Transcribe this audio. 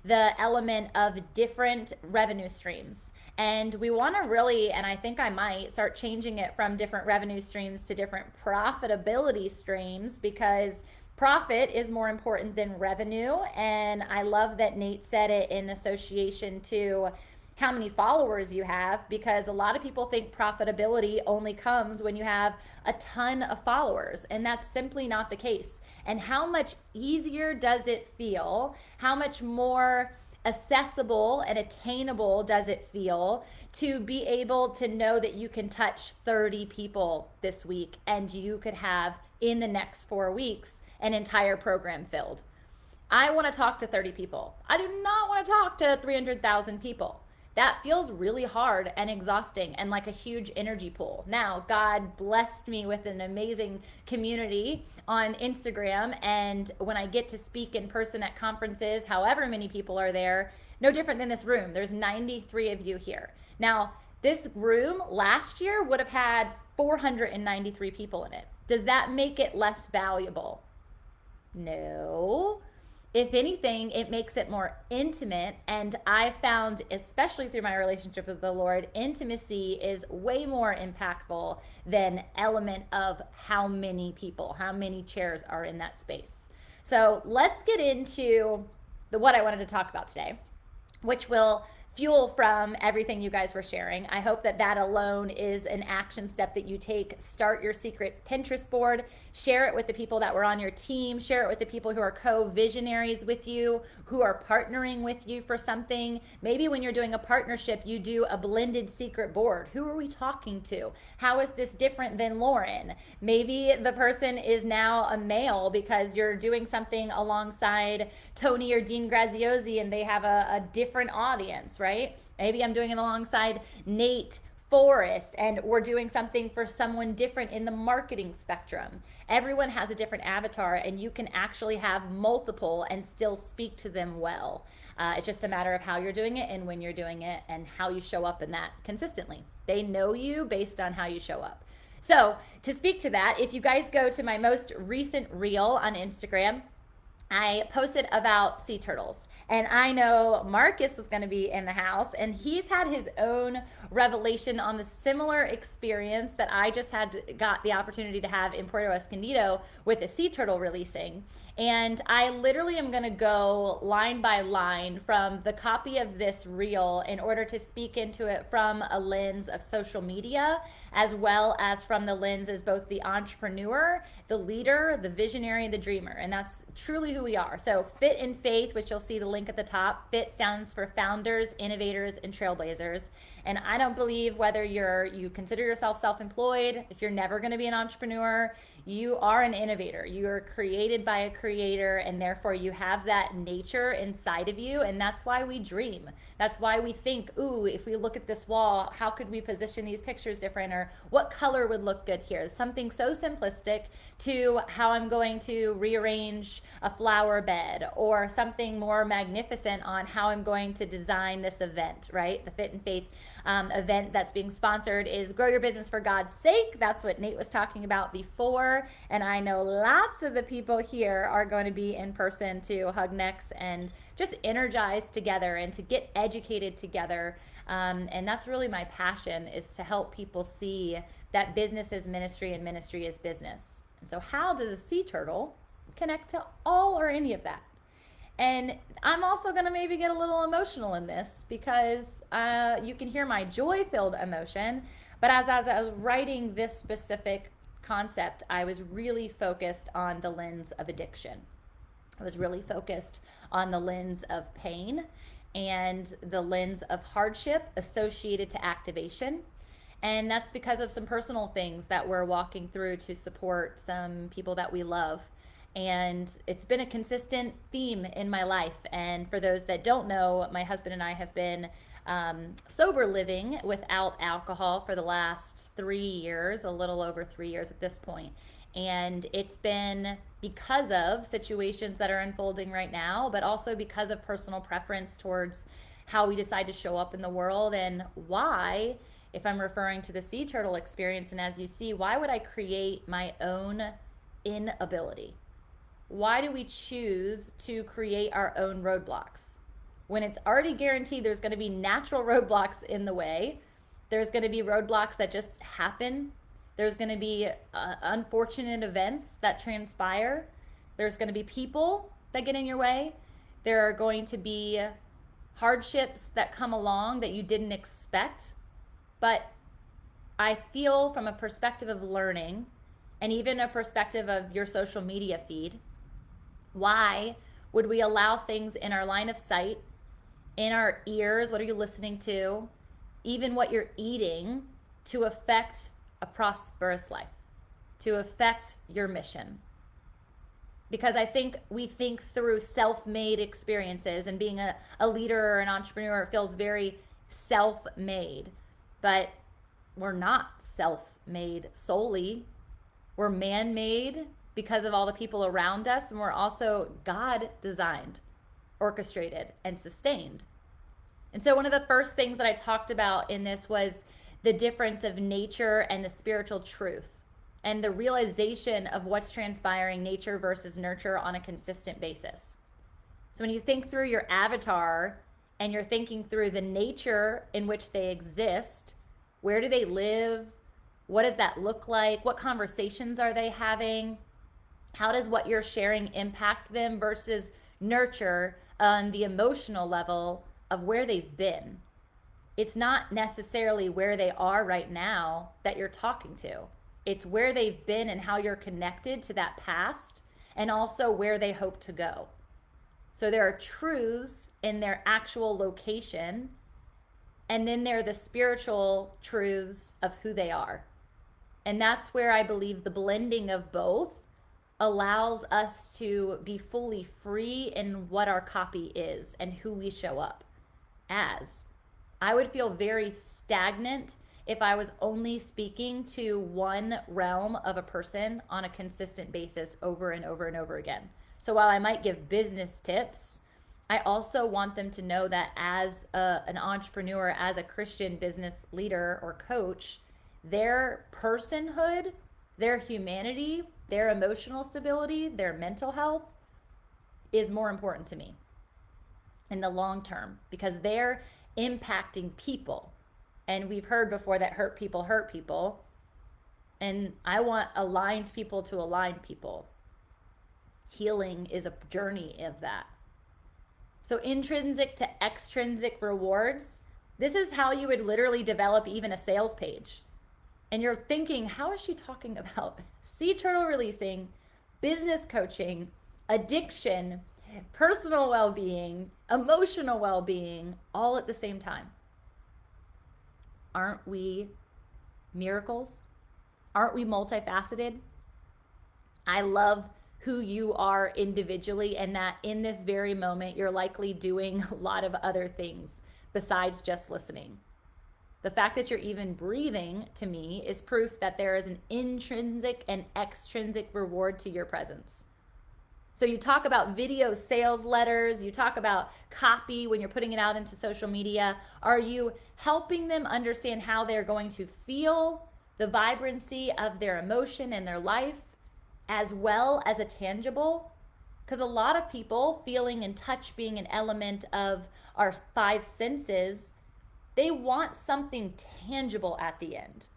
the element of different revenue streams. And we want to really, and I think I might start changing it from different revenue streams to different profitability streams, because profit is more important than revenue. And I love that Nate said it in association to how many followers you have, because a lot of people think profitability only comes when you have a ton of followers, and that's simply not the case. And how much easier does it feel? How much more accessible and attainable does it feel to be able to know that you can touch 30 people this week, and you could have in the next 4 weeks an entire program filled? I want to talk to 30 people. I do not want to talk to 300,000 people. That feels really hard and exhausting and like a huge energy pool. Now, God blessed me with an amazing community on Instagram, and when I get to speak in person at conferences, however many people are there, no different than this room. There's 93 of you here. Now, this room last year would have had 493 people in it. Does that make it less valuable? No. If anything, it makes it more intimate. And I found, especially through my relationship with the Lord, intimacy is way more impactful than element of how many people, how many chairs are in that space. So let's get into what I wanted to talk about today, which will fuel from everything you guys were sharing. I hope that that alone is an action step that you take. Start your secret Pinterest board, share it with the people that were on your team, share it with the people who are co-visionaries with you, who are partnering with you for something. Maybe when you're doing a partnership, you do a blended secret board. Who are we talking to? How is this different than Lauren? Maybe the person is now a male because you're doing something alongside Tony or Dean Graziosi and they have a different audience, right? Maybe I'm doing it alongside Nate Forrest and we're doing something for someone different in the marketing spectrum. Everyone has a different avatar, and you can actually have multiple and still speak to them well. It's just a matter of how you're doing it and when you're doing it and how you show up in that consistently. They know you based on how you show up. So to speak to that, if you guys go to my most recent reel on Instagram, I posted about sea turtles. And I know Marcus was going to be in the house, and he's had his own revelation on the similar experience that I just got the opportunity to have in Puerto Escondido with a sea turtle releasing. And I literally am going to go line by line from the copy of this reel in order to speak into it from a lens of social media, as well as from the lens as both the entrepreneur, the leader, the visionary, the dreamer. And that's truly who we are. So Fit in Faith, which you'll see the link at the top. FIT stands for founders, innovators, and trailblazers. And I don't believe whether you consider yourself self-employed, if you're never going to be an entrepreneur, you are an innovator. You are created by a creator, and therefore you have that nature inside of you. And that's why we dream. That's why we think, ooh, if we look at this wall, how could we position these pictures different? Or what color would look good here? Something so simplistic to how I'm going to rearrange a flower bed, or something more magnificent on how I'm going to design this event, right? The Fit and Faith event that's being sponsored is Grow Your Business for God's Sake. That's what Nate was talking about before. And I know lots of the people here are going to be in person to hug necks and just energize together and to get educated together. And that's really my passion, is to help people see that business is ministry and ministry is business. And so how does a sea turtle connect to all or any of that? And I'm also going to maybe get a little emotional in this, because you can hear my joy-filled emotion. But as I was writing this specific concept, I was really focused on the lens of addiction. I was really focused on the lens of pain and the lens of hardship associated to activation. And that's because of some personal things that we're walking through to support some people that we love. And it's been a consistent theme in my life. And for those that don't know, my husband and I have been sober living without alcohol for the last 3 years, a little over 3 years at this point. And it's been because of situations that are unfolding right now, but also because of personal preference towards how we decide to show up in the world, and why, if I'm referring to the sea turtle experience, and as you see, why would I create my own inability? Why do we choose to create our own roadblocks? when it's already guaranteed there's going to be natural roadblocks in the way. There's going to be roadblocks that just happen. There's going to be unfortunate events that transpire. There's going to be people that get in your way. There are going to be hardships that come along that you didn't expect. But I feel from a perspective of learning and even a perspective of your social media feed, why would we allow things in our line of sight, in our ears, what are you listening to, even what you're eating, to affect a prosperous life, to affect your mission? Because I think we think through self-made experiences, and being a leader or an entrepreneur feels very self-made, but we're not self-made solely. We're man-made because of all the people around us, and we're also God-designed, orchestrated, and sustained. And so one of the first things that I talked about in this was the difference of nature and the spiritual truth, and the realization of what's transpiring, nature versus nurture, on a consistent basis. So when you think through your avatar and you're thinking through the nature in which they exist, where do they live? What does that look like? What conversations are they having? How does what you're sharing impact them, versus nurture on the emotional level of where they've been? It's not necessarily where they are right now that you're talking to. It's where they've been and how you're connected to that past, and also where they hope to go. So there are truths in their actual location, and then there are the spiritual truths of who they are. And that's where I believe the blending of both allows us to be fully free in what our copy is and who we show up as. I would feel very stagnant if I was only speaking to one realm of a person on a consistent basis over and over and over again. So while I might give business tips, I also want them to know that as an entrepreneur, as a Christian business leader or coach, their personhood, their humanity, their emotional stability, their mental health is more important to me in the long term, because they're impacting people. And we've heard before that hurt people. And I want aligned people to align people. Healing is a journey of that. So intrinsic to extrinsic rewards, this is how you would literally develop even a sales page. And you're thinking, how is she talking about sea turtle releasing, business coaching, addiction, personal well-being, emotional well-being, all at the same time? Aren't we miracles? Aren't we multifaceted? I love who you are individually, and that in this very moment, you're likely doing a lot of other things besides just listening. The fact that you're even breathing, to me, is proof that there is an intrinsic and extrinsic reward to your presence. So you talk about video sales letters, you talk about copy when you're putting it out into social media. Are you helping them understand how they're going to feel the vibrancy of their emotion and their life, as well as a tangible? Because a lot of people, feeling and touch being an element of our five senses, they want something tangible at the end.